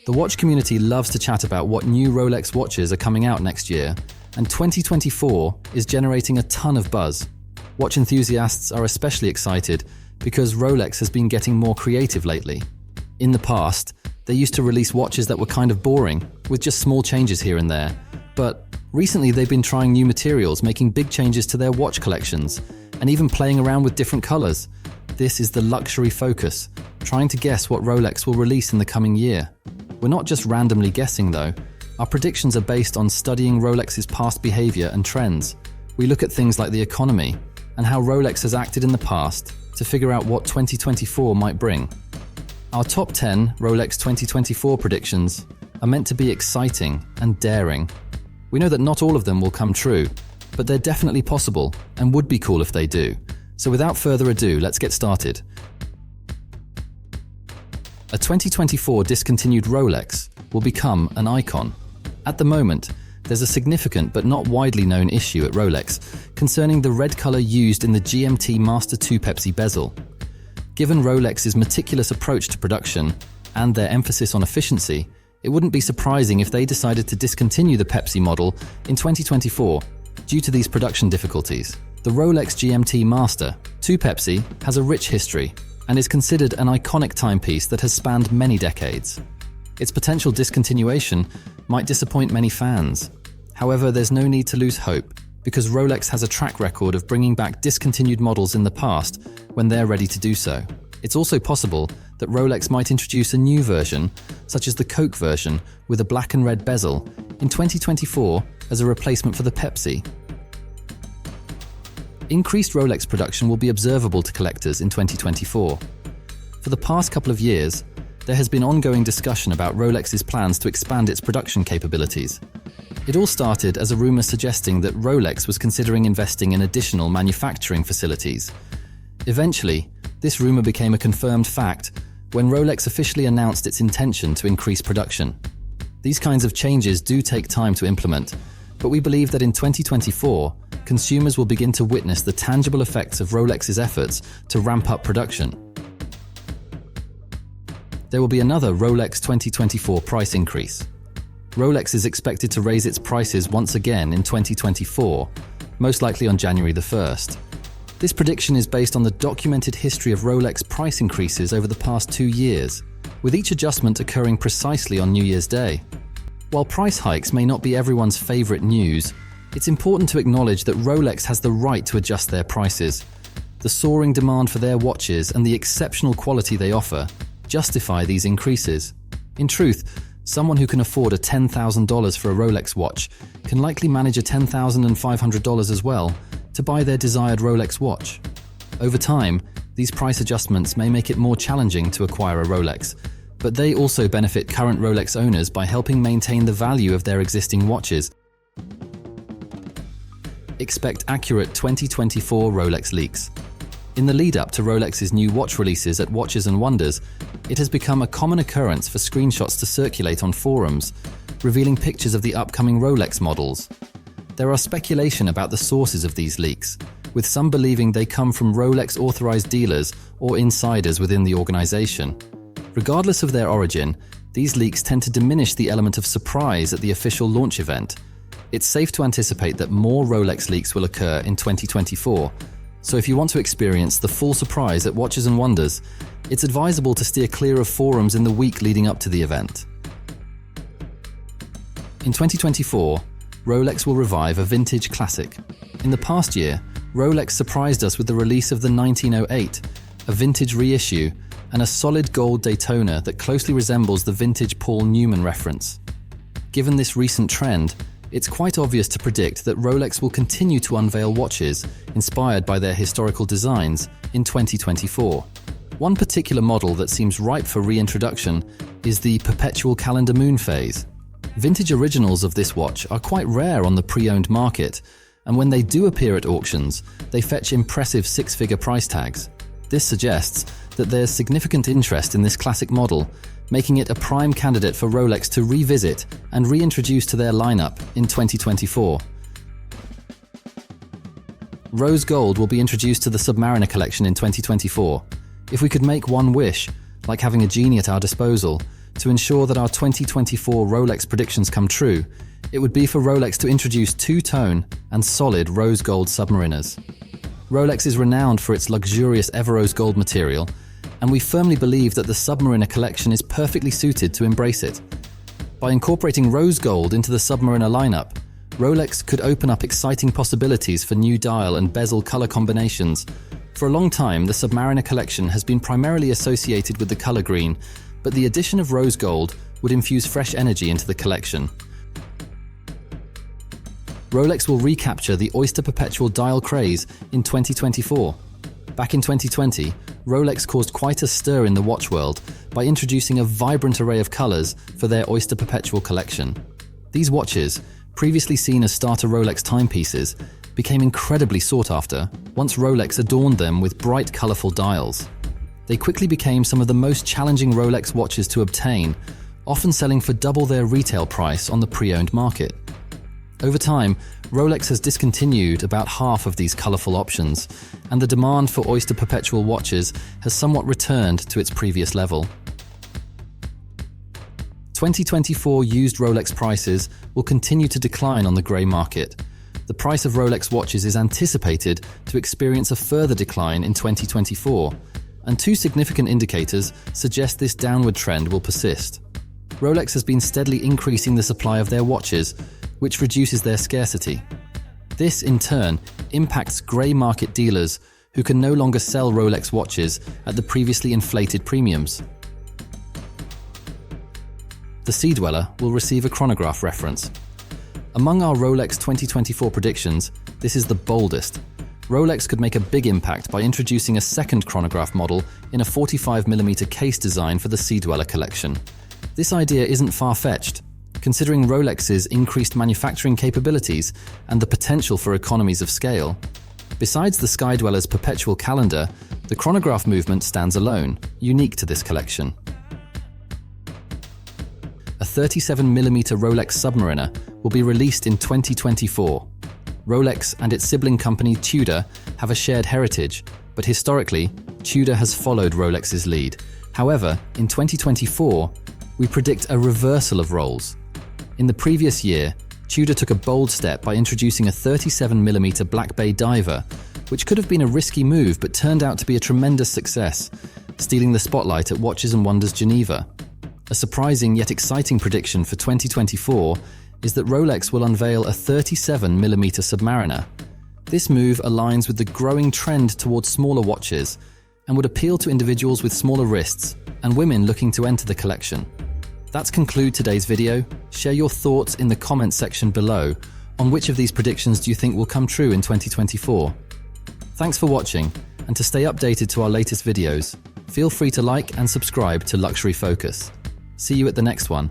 The watch community loves to chat about what new Rolex watches are coming out next year, and 2024 is generating a ton of buzz. Watch enthusiasts are especially excited because Rolex has been getting more creative lately. In the past, they used to release watches that were kind of boring, with just small changes here and there. But recently they've been trying new materials, making big changes to their watch collections, and even playing around with different colors. This is the luxury focus, trying to guess what Rolex will release in the coming year. We're not just randomly guessing though. Our predictions are based on studying Rolex's past behavior and trends. We look at things like the economy and how Rolex has acted in the past to figure out what 2024 might bring. Our top 10 Rolex 2024 predictions are meant to be exciting and daring. We know that not all of them will come true, but they're definitely possible and would be cool if they do. So without further ado, let's get started. A 2024 discontinued Rolex will become an icon. At the moment, there's a significant but not widely known issue at Rolex concerning the red color used in the GMT Master 2 Pepsi bezel. Given Rolex's meticulous approach to production and their emphasis on efficiency, it wouldn't be surprising if they decided to discontinue the Pepsi model in 2024 due to these production difficulties. The Rolex GMT Master 2 Pepsi has a rich history and is considered an iconic timepiece that has spanned many decades. Its potential discontinuation might disappoint many fans. However, there's no need to lose hope because Rolex has a track record of bringing back discontinued models in the past when they're ready to do so. It's also possible that Rolex might introduce a new version, such as the Coke version with a black and red bezel, in 2024 as a replacement for the Pepsi. Increased Rolex production will be observable to collectors in 2024. For the past couple of years, there has been ongoing discussion about Rolex's plans to expand its production capabilities. It all started as a rumor suggesting that Rolex was considering investing in additional manufacturing facilities. Eventually, this rumor became a confirmed fact when Rolex officially announced its intention to increase production. These kinds of changes do take time to implement, but we believe that in 2024, consumers will begin to witness the tangible effects of Rolex's efforts to ramp up production. There will be another Rolex 2024 price increase. Rolex is expected to raise its prices once again in 2024, most likely on January the 1st. This prediction is based on the documented history of Rolex price increases over the past 2 years, with each adjustment occurring precisely on New Year's Day. While price hikes may not be everyone's favorite news, it's important to acknowledge that Rolex has the right to adjust their prices. The soaring demand for their watches and the exceptional quality they offer justify these increases. In truth, someone who can afford a $10,000 for a Rolex watch can likely manage a $10,500 as well to buy their desired Rolex watch. Over time, these price adjustments may make it more challenging to acquire a Rolex, but they also benefit current Rolex owners by helping maintain the value of their existing watches. Expect accurate 2024 Rolex leaks. In the lead-up to Rolex's new watch releases at Watches and Wonders, it has become a common occurrence for screenshots to circulate on forums, revealing pictures of the upcoming Rolex models. There are speculation about the sources of these leaks, with some believing they come from Rolex-authorized dealers or insiders within the organization. Regardless of their origin, these leaks tend to diminish the element of surprise at the official launch event. It's safe to anticipate that more Rolex leaks will occur in 2024, so if you want to experience the full surprise at Watches and Wonders, it's advisable to steer clear of forums in the week leading up to the event. In 2024, Rolex will revive a vintage classic. In the past year, Rolex surprised us with the release of the 1908, a vintage reissue, and a solid gold Daytona that closely resembles the vintage Paul Newman reference. Given this recent trend, it's quite obvious to predict that Rolex will continue to unveil watches inspired by their historical designs in 2024. One particular model that seems ripe for reintroduction is the Perpetual Calendar Moon phase. Vintage originals of this watch are quite rare on the pre-owned market, and when they do appear at auctions, they fetch impressive six-figure price tags. This suggests that there's significant interest in this classic model, making it a prime candidate for Rolex to revisit and reintroduce to their lineup in 2024. Rose gold will be introduced to the Submariner collection in 2024. If we could make one wish, like having a genie at our disposal, To ensure that our 2024 Rolex predictions come true, it would be for Rolex to introduce two-tone and solid rose gold submariners. Rolex is renowned for its luxurious Everose gold material, and we firmly believe that the Submariner collection is perfectly suited to embrace it. By incorporating rose gold into the Submariner lineup, Rolex could open up exciting possibilities for new dial and bezel color combinations. For a long time, the Submariner collection has been primarily associated with the color green, but the addition of rose gold would infuse fresh energy into the collection. Rolex will recapture the Oyster Perpetual dial craze in 2024. Back in 2020, Rolex caused quite a stir in the watch world by introducing a vibrant array of colors for their Oyster Perpetual collection. These watches, previously seen as starter Rolex timepieces, became incredibly sought after once Rolex adorned them with bright, colorful dials. They quickly became some of the most challenging Rolex watches to obtain, often selling for double their retail price on the pre-owned market. Over time, Rolex has discontinued about half of these colorful options, and the demand for Oyster Perpetual watches has somewhat returned to its previous level. 2024 used Rolex prices will continue to decline on the grey market. The price of Rolex watches is anticipated to experience a further decline in 2024, and two significant indicators suggest this downward trend will persist. Rolex has been steadily increasing the supply of their watches, which reduces their scarcity. This, in turn, impacts grey market dealers who can no longer sell Rolex watches at the previously inflated premiums. The Sea Dweller will receive a chronograph reference. Among our Rolex 2024 predictions, this is the boldest. Rolex could make a big impact by introducing a second chronograph model in a 45mm case design for the Sea Dweller collection. This idea isn't far-fetched, considering Rolex's increased manufacturing capabilities and the potential for economies of scale. Besides the Sky Dweller's perpetual calendar, the chronograph movement stands alone, unique to this collection. A 37mm Rolex Submariner will be released in 2024. Rolex and its sibling company Tudor have a shared heritage, but historically, Tudor has followed Rolex's lead. However, in 2024, we predict a reversal of roles. In the previous year, Tudor took a bold step by introducing a 37mm Black Bay diver, which could have been a risky move but turned out to be a tremendous success, stealing the spotlight at Watches and Wonders Geneva. A surprising yet exciting prediction for 2024 is that Rolex will unveil a 37mm Submariner. This move aligns with the growing trend towards smaller watches and would appeal to individuals with smaller wrists and women looking to enter the collection. That's conclude today's video. Share your thoughts in the comments section below on which of these predictions do you think will come true in 2024. Thanks for watching, and to stay updated to our latest videos, feel free to like and subscribe to Luxury Focus. See you at the next one.